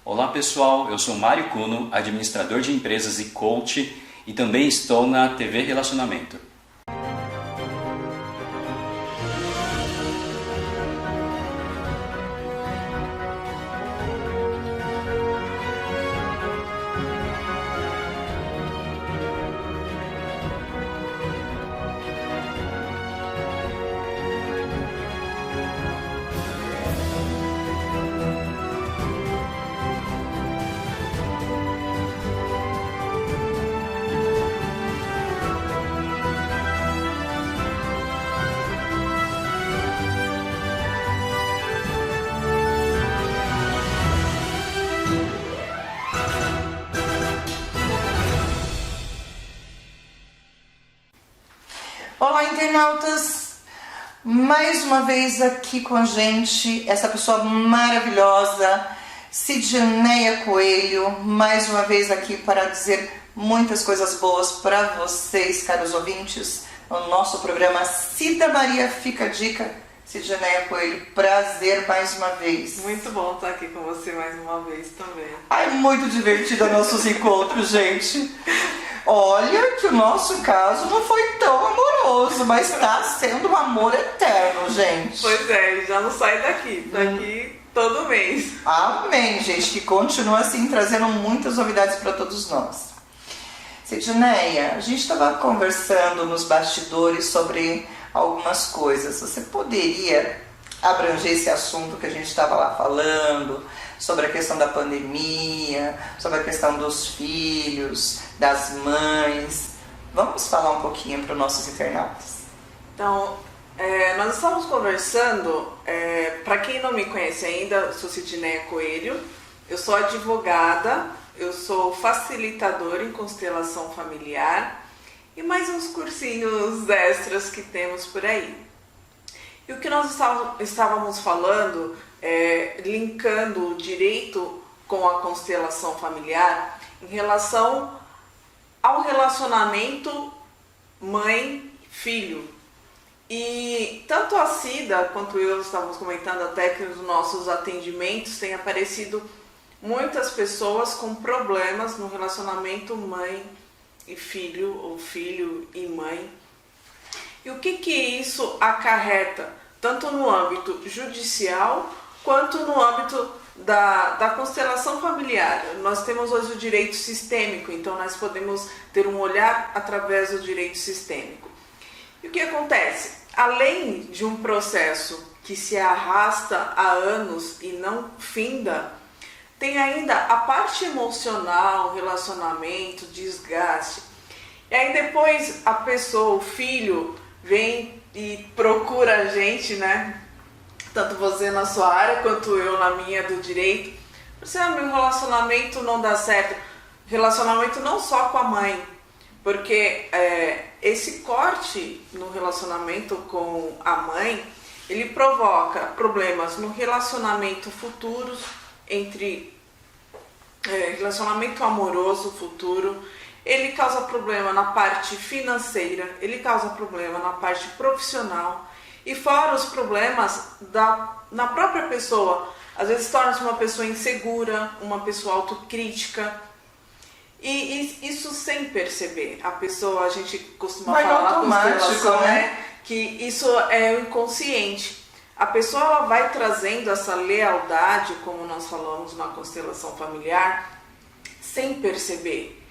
Olá pessoal, eu sou Mário Cuno, administrador de empresas e coach e também estou na TV Relacionamento. Olá, internautas! Mais uma vez aqui com a gente, essa pessoa maravilhosa, Sidneia Coelho, mais uma vez aqui para dizer muitas coisas boas para vocês, caros ouvintes, no nosso programa Cida Maria Fica a Dica. Sidneia Coelho, prazer mais uma vez. Muito bom estar aqui com você mais uma vez também. Ai, muito divertido nossos encontros, gente. Olha que o nosso caso não foi tão amoroso, mas está sendo um amor eterno, gente. Pois é, ele já não sai daqui, tá aqui todo mês. Amém, gente, que continua assim, trazendo muitas novidades para todos nós. Sidneia, a gente estava conversando nos bastidores sobre algumas coisas. Você poderia abranger esse assunto que a gente estava lá falando, sobre a questão da pandemia, sobre a questão dos filhos, das mães. Vamos falar um pouquinho para os nossos internautas. Então, nós estávamos conversando, para quem não me conhece ainda, eu sou Sidneia Coelho, eu sou advogada, eu sou facilitadora em constelação familiar e mais uns cursinhos extras que temos por aí. E o que nós estávamos falando, linkando o direito com a constelação familiar em relação ao relacionamento mãe-filho. E tanto a Cida quanto eu estávamos comentando até que nos nossos atendimentos tem aparecido muitas pessoas com problemas no relacionamento mãe e filho, ou filho e mãe. E o que isso acarreta, tanto no âmbito judicial, quanto no âmbito da constelação familiar. Nós temos hoje o direito sistêmico, então nós podemos ter um olhar através do direito sistêmico. E o que acontece? Além de um processo que se arrasta há anos e não finda, tem ainda a parte emocional, relacionamento, desgaste. E aí depois a pessoa, o filho, vem e procura a gente, né? Tanto você na sua área quanto eu na minha do direito. Você, meu relacionamento não dá certo. Relacionamento não só com a mãe, porque esse corte no relacionamento com a mãe, ele provoca problemas no relacionamento futuro, entre relacionamento amoroso futuro. Ele causa problema na parte financeira, ele causa problema na parte profissional e fora os problemas na própria pessoa. Às vezes torna-se uma pessoa insegura, uma pessoa autocrítica e isso sem perceber. A pessoa, a gente costuma falar constelação, né? Que isso é o inconsciente. A pessoa ela vai trazendo essa lealdade, como nós falamos na constelação familiar, sem perceber.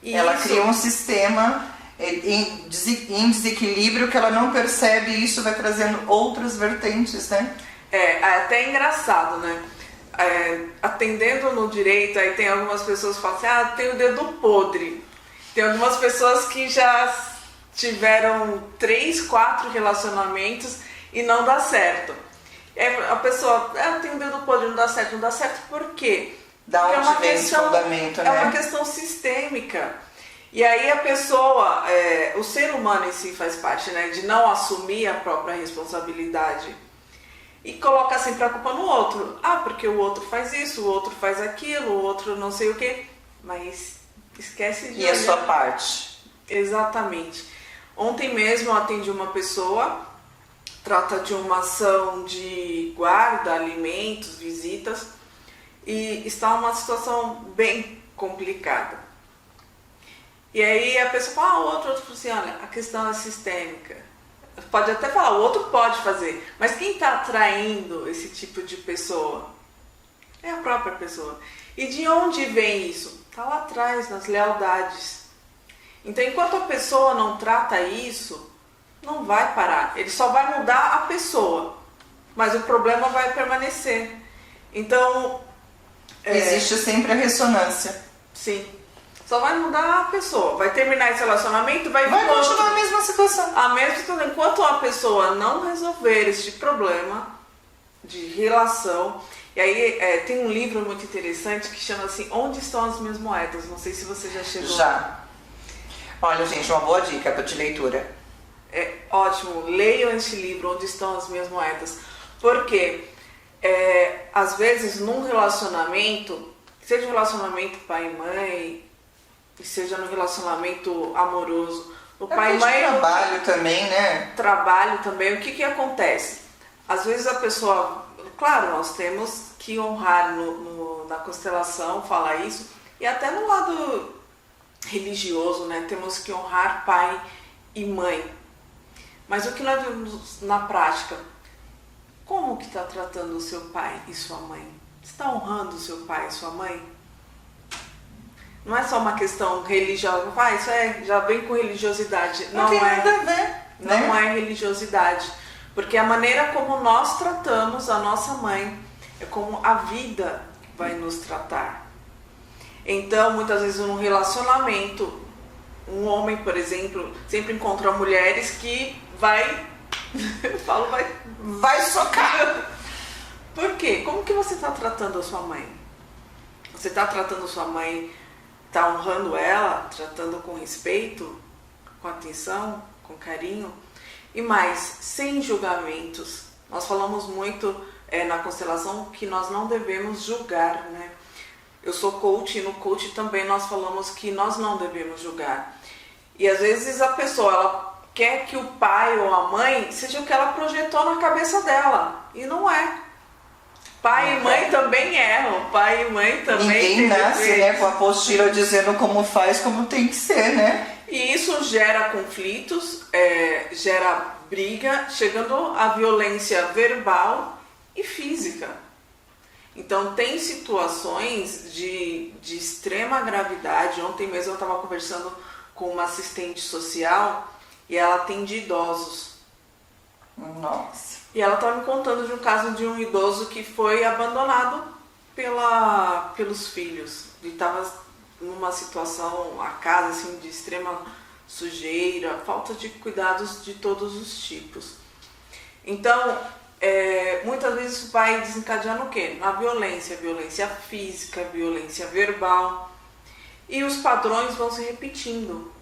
E ela cria um sistema em desequilíbrio que ela não percebe e isso vai trazendo outras vertentes, né? É até engraçado, né? Atendendo no direito, aí tem algumas pessoas que falam assim, tem o dedo podre. Tem algumas pessoas que já tiveram 3, 4 relacionamentos e não dá certo. A pessoa, tem o dedo podre, não dá certo por quê? Da onde vem esse fundamento, né? É uma questão sistêmica. E aí a pessoa, o ser humano em si faz parte, né, de não assumir a própria responsabilidade e coloca sempre a culpa no outro. Porque o outro faz isso, o outro faz aquilo, o outro não sei o quê. Mas esquece de olhar. E a sua parte. Exatamente. Ontem mesmo eu atendi uma pessoa, trata de uma ação de guarda, alimentos, visitas. e está numa situação bem complicada. E aí a pessoa fala, o outro fala assim, olha, a questão é sistêmica. Pode até falar, o outro pode fazer, mas quem está atraindo esse tipo de pessoa? É a própria pessoa. E de onde vem isso? Está lá atrás, nas lealdades. Então, enquanto a pessoa não trata isso, não vai parar. Ele só vai mudar a pessoa, mas o problema vai permanecer. Então... existe sempre a ressonância. Sim. Só vai mudar a pessoa. Vai terminar esse relacionamento, vai continuar a mesma situação. A mesma situação. Enquanto a pessoa não resolver este problema de relação... E aí tem um livro muito interessante que chama assim, Onde Estão as Minhas Moedas? Não sei se você já chegou. Já. Olha, gente, uma boa dica de leitura. É ótimo. Leiam este livro, Onde Estão as Minhas Moedas. Porque, às vezes, num relacionamento, seja um relacionamento pai e mãe, seja no relacionamento amoroso, o pai e mãe... trabalho também, né? Trabalho também. O que acontece? Às vezes a pessoa... Claro, nós temos que honrar na constelação, falar isso, e até no lado religioso, né? Temos que honrar pai e mãe. Mas o que nós vemos na prática? Como que está tratando o seu pai e sua mãe? Está honrando o seu pai e sua mãe? Não é só uma questão religiosa, isso já vem com religiosidade. Não tem nada a ver, não é religiosidade. Porque a maneira como nós tratamos a nossa mãe é como a vida vai nos tratar. Então, muitas vezes, num relacionamento, um homem, por exemplo, sempre encontra mulheres que vai socar. Por quê? Como que você está tratando a sua mãe? Você está tratando a sua mãe, está honrando ela, tratando com respeito, com atenção, com carinho? E mais, sem julgamentos. Nós falamos muito na constelação que nós não devemos julgar, né? Eu sou coach e no coach também nós falamos que nós não devemos julgar. E às vezes a pessoa ela quer que o pai ou a mãe seja o que ela projetou na cabeça dela. E não é. Pai e mãe também erram. Pai e mãe também... Ninguém nasce, né, com a apostila dizendo como faz, como tem que ser, né? E isso gera conflitos, gera briga, chegando à violência verbal e física. Então tem situações de extrema gravidade. Ontem mesmo eu estava conversando com uma assistente social e ela atende idosos. Nossa. E ela estava me contando de um caso de um idoso que foi abandonado pelos filhos. Ele estava numa situação, a casa assim, de extrema sujeira, falta de cuidados de todos os tipos. Então, muitas vezes o pai desencadeia no quê? Na violência física, violência verbal, e os padrões vão se repetindo.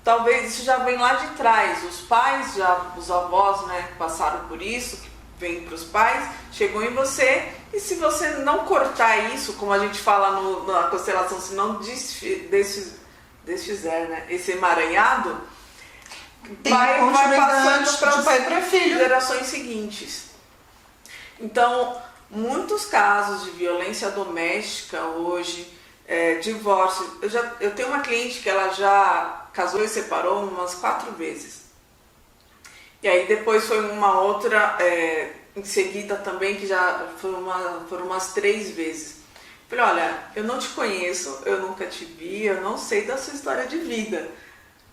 Talvez isso já vem lá de trás, os pais, os avós, né, passaram por isso, vem para os pais, chegou em você, e se você não cortar isso, como a gente fala na constelação, se não desfizer, né, esse emaranhado, vai passando para os pai para filho, gerações seguintes. Então, muitos casos de violência doméstica hoje, divórcio, eu tenho uma cliente que ela já casou e separou umas 4 vezes. E aí depois foi uma outra, em seguida também, que já foram umas 3 vezes. Falei, olha, eu não te conheço, eu nunca te vi, eu não sei da sua história de vida.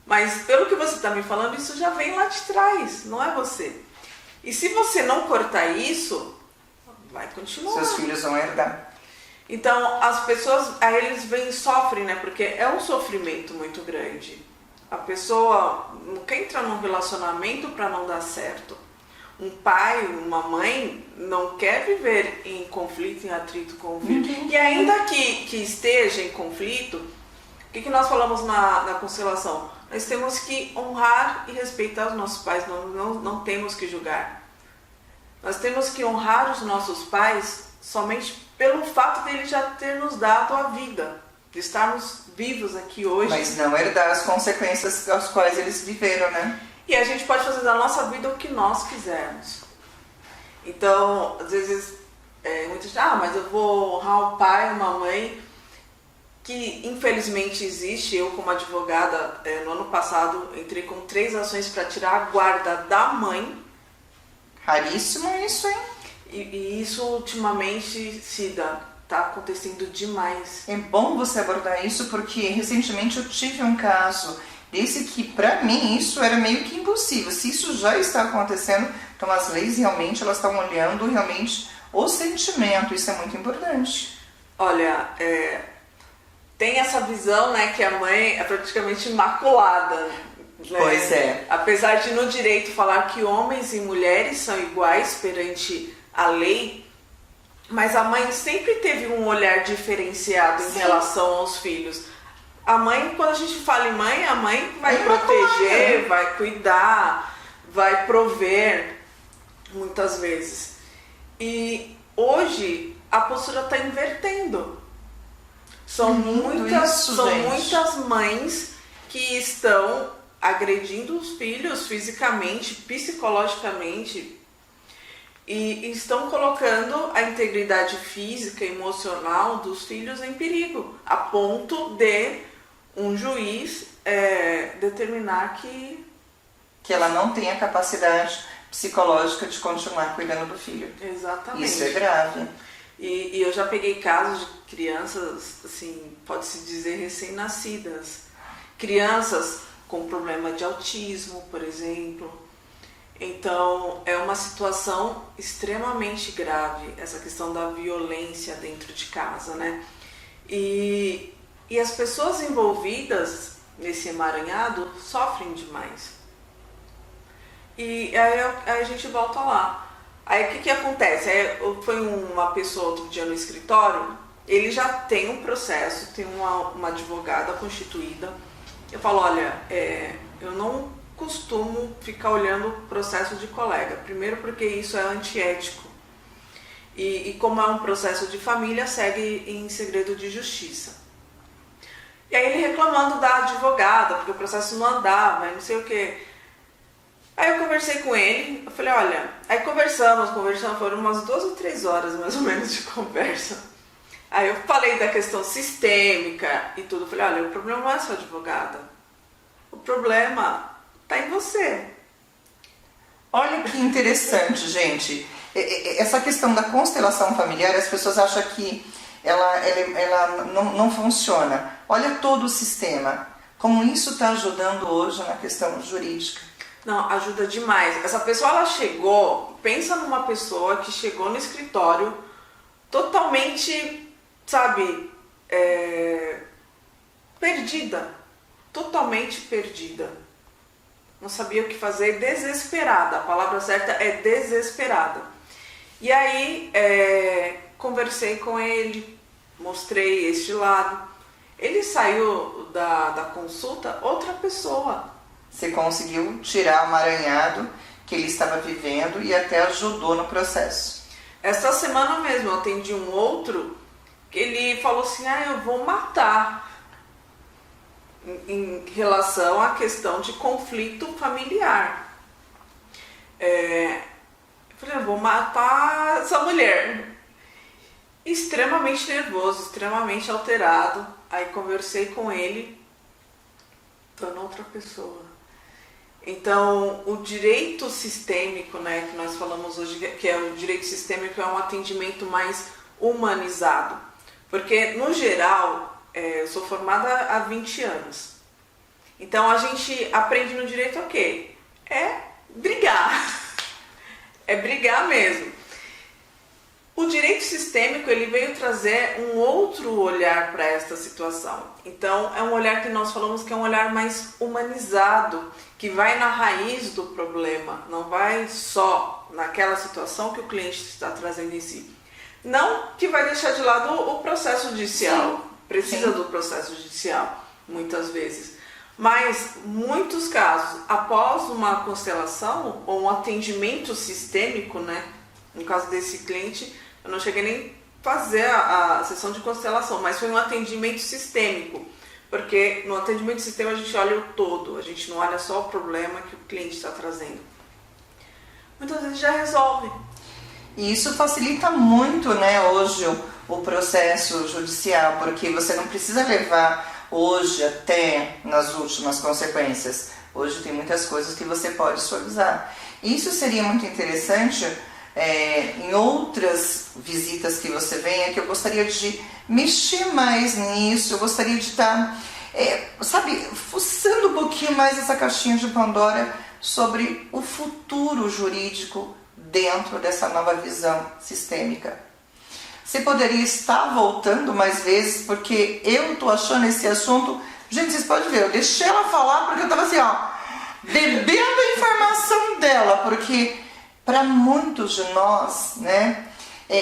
Mas pelo que você está me falando, isso já vem lá de trás, não é você. E se você não cortar isso, vai continuar. Seus filhos vão herdar. Então, as pessoas, aí eles vêm e sofrem, né? Porque é um sofrimento muito grande. A pessoa não quer entrar num relacionamento para não dar certo. Um pai, uma mãe não quer viver em conflito, em atrito com o filho. E ainda que esteja em conflito, o que nós falamos na constelação? Nós temos que honrar e respeitar os nossos pais, não temos que julgar. Nós temos que honrar os nossos pais somente pelo fato de ele já ter nos dado a vida, de estarmos vivos aqui hoje. Mas não herdar as consequências às quais eles viveram, né? E a gente pode fazer da nossa vida o que nós quisermos. Então, às vezes, muita gente, mas eu vou honrar um pai, uma mãe, que infelizmente existe. Eu, como advogada, no ano passado entrei com 3 ações para tirar a guarda da mãe. Raríssimo isso, hein? E isso ultimamente, Cida, tá acontecendo demais. É bom você abordar isso, porque recentemente eu tive um caso desse que, pra mim, isso era meio que impossível. Se isso já está acontecendo, então as leis realmente, elas estão olhando realmente o sentimento. Isso é muito importante. Olha, tem essa visão, né, que a mãe é praticamente imaculada. Né? Pois é. Apesar de no direito falar que homens e mulheres são iguais perante a lei, mas a mãe sempre teve um olhar diferenciado em relação aos filhos. A mãe, quando a gente fala em mãe, a mãe vai proteger, vai cuidar, vai prover, muitas vezes. E hoje a postura está invertendo. São muitas mães que estão agredindo os filhos fisicamente, psicologicamente, e estão colocando a integridade física e emocional dos filhos em perigo, a ponto de um juiz determinar que ela não tem a capacidade psicológica de continuar cuidando do filho. Exatamente. Isso é grave. E eu já peguei casos de crianças, assim, pode-se dizer recém-nascidas, crianças com problema de autismo, por exemplo. Então, é uma situação extremamente grave, essa questão da violência dentro de casa, né? E as pessoas envolvidas nesse emaranhado sofrem demais. E aí a gente volta lá. Aí o que acontece? Foi uma pessoa outro dia no escritório, ele já tem um processo, tem uma advogada constituída. Eu falo, olha, eu não costumo ficar olhando o processo de colega. Primeiro porque isso é antiético. E como é um processo de família, segue em segredo de justiça. E aí ele reclamando da advogada, porque o processo não andava, não sei o quê. Aí eu conversei com ele, eu falei, olha, aí conversamos, foram umas 2 ou 3 horas mais ou menos de conversa. Aí eu falei da questão sistêmica e tudo, eu falei, olha, o problema não é sua advogada, o problema está em você. Olha que interessante, gente. Essa questão da constelação familiar, as pessoas acham que ela não funciona. Olha todo o sistema, como isso está ajudando hoje na questão jurídica. Não, ajuda demais. Essa pessoa, ela chegou, pensa numa pessoa que chegou no escritório totalmente, sabe, perdida. Totalmente perdida. Não sabia o que fazer, desesperada. A palavra certa é desesperada. E aí, conversei com ele, mostrei este lado. Ele saiu da consulta outra pessoa. Você conseguiu tirar o emaranhado que ele estava vivendo e até ajudou no processo. Esta semana mesmo eu atendi um outro que ele falou assim, eu vou matar em relação à questão de conflito familiar. Eu falei, eu vou matar essa mulher. Extremamente nervoso, extremamente alterado. Aí conversei com ele, tornou outra pessoa. Então, o direito sistêmico, né, que nós falamos hoje, que é o direito sistêmico, é um atendimento mais humanizado. Porque, no geral, eu sou formada há 20 anos. Então, a gente aprende no direito o quê? É brigar. É brigar mesmo. O direito sistêmico, ele veio trazer um outro olhar para esta situação. Então, é um olhar que nós falamos que é um olhar mais humanizado, que vai na raiz do problema, não vai só naquela situação que o cliente está trazendo em si. Não que vai deixar de lado o processo judicial, sim, precisa sim. do processo judicial, muitas vezes. Mas, muitos casos, após uma constelação ou um atendimento sistêmico, né? No caso desse cliente, eu não cheguei nem a fazer a sessão de constelação, mas foi um atendimento sistêmico. Porque no atendimento sistêmico a gente olha o todo, a gente não olha só o problema que o cliente está trazendo. Muitas vezes já resolve. E isso facilita muito, né, hoje o processo judicial, porque você não precisa levar hoje até nas últimas consequências. Hoje tem muitas coisas que você pode suavizar. Isso seria muito interessante em outras visitas que você venha, que eu gostaria de mexer mais nisso, eu gostaria de estar, fuçando um pouquinho mais essa caixinha de Pandora sobre o futuro jurídico dentro dessa nova visão sistêmica. Você poderia estar voltando mais vezes, porque eu estou achando esse assunto... Gente, vocês podem ver, eu deixei ela falar porque eu estava assim, bebendo a informação dela, porque para muitos de nós, né,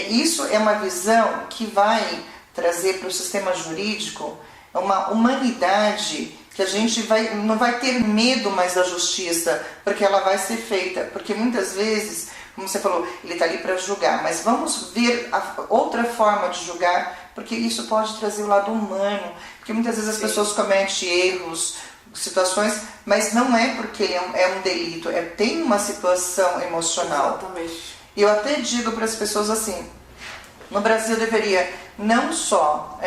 isso é uma visão que vai trazer para o sistema jurídico uma humanidade que a gente não vai ter medo mais da justiça, porque ela vai ser feita. Porque muitas vezes, como você falou, ele está ali para julgar, mas vamos ver outra forma de julgar, porque isso pode trazer o lado humano, porque muitas vezes as pessoas cometem erros, situações, mas não é porque é um delito, tem uma situação emocional. Exatamente. E eu até digo para as pessoas assim, no Brasil deveria não só...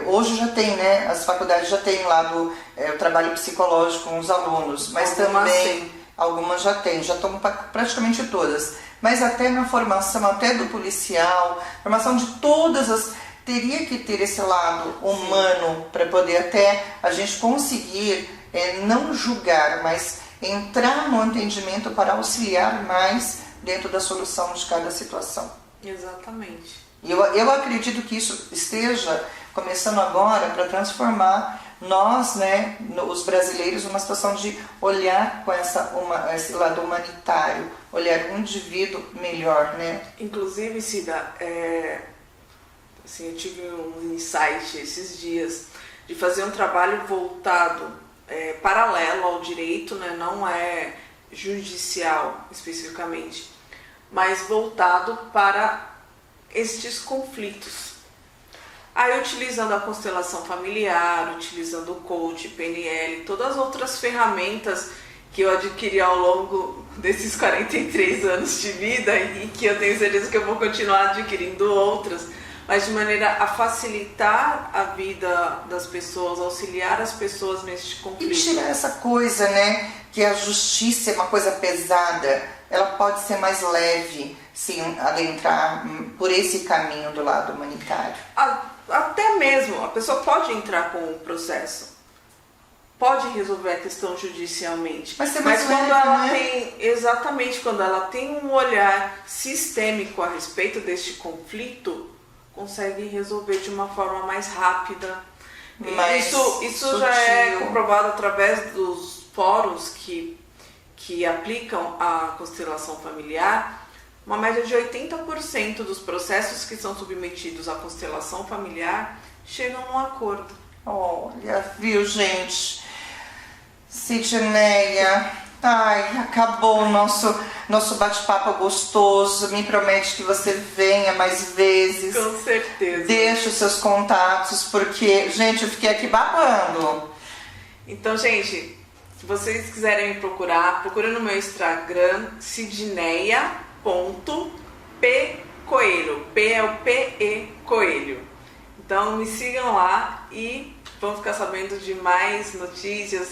hoje já tem, né? As faculdades já têm lá o trabalho psicológico com os alunos, mas algumas já têm, já estão praticamente todas. Mas até na formação, até do policial, formação de todas as... Teria que ter esse lado humano para poder até a gente conseguir não julgar, mas entrar no entendimento para auxiliar mais dentro da solução de cada situação. Exatamente. Eu acredito que isso esteja começando agora para transformar nós, né, os brasileiros, numa situação de olhar com esse lado humanitário, olhar um indivíduo melhor, né? Inclusive, Cida, assim, eu tive um insight esses dias de fazer um trabalho voltado, paralelo ao direito, né, não é judicial especificamente, mas voltado para estes conflitos. Aí, utilizando a constelação familiar, utilizando o coach, PNL, todas as outras ferramentas que eu adquiri ao longo desses 43 anos de vida e que eu tenho certeza que eu vou continuar adquirindo outras, mas de maneira a facilitar a vida das pessoas, auxiliar as pessoas neste conflito. E tirar essa coisa, né, que a justiça é uma coisa pesada, ela pode ser mais leve, se adentrar por esse caminho do lado humanitário. Até mesmo, a pessoa pode entrar com o processo, pode resolver a questão judicialmente, mas quando ela tem, exatamente, quando ela tem um olhar sistêmico a respeito deste conflito, consegue resolver de uma forma mais rápida. Isso já é comprovado através dos fóruns que aplicam a constelação familiar. Uma média de 80% dos processos que são submetidos à constelação familiar chegam a um acordo. Olha, viu, gente? Sidneia, acabou o nosso bate-papo gostoso. Me promete que você venha mais vezes. Com certeza. Deixa os seus contatos, porque, gente, eu fiquei aqui babando. Então, gente, se vocês quiserem me procurar, procura no meu Instagram, sidneia.pcoelho. P é o P-E Coelho. Então, me sigam lá e vão ficar sabendo de mais notícias,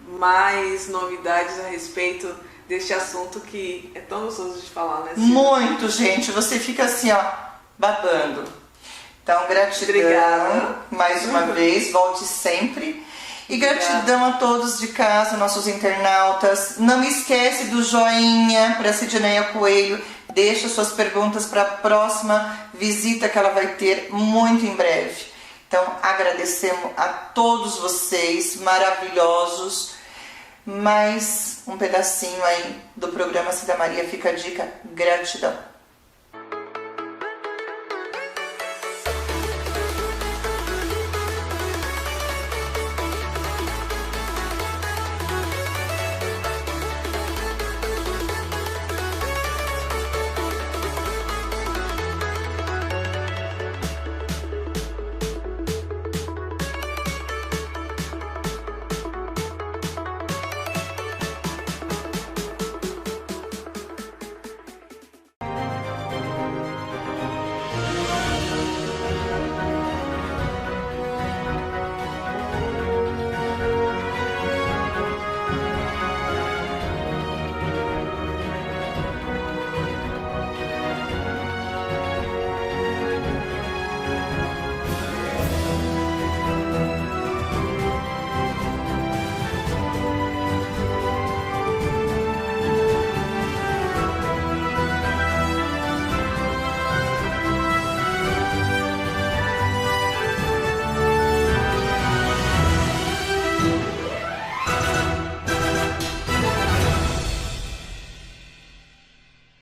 mais novidades a respeito deste assunto que é tão gostoso de falar, né, Cida? Muito, gente. Você fica assim, babando. Então, gratidão. Obrigada. Mais uma vez, volte sempre. E gratidão a todos de casa, nossos internautas. Não esquece do joinha para Sidneia Coelho. Deixa suas perguntas para a próxima visita que ela vai ter muito em breve. Então, agradecemos a todos vocês, maravilhosos. Mais um pedacinho aí do programa Cida Maria Fica a Dica. Gratidão.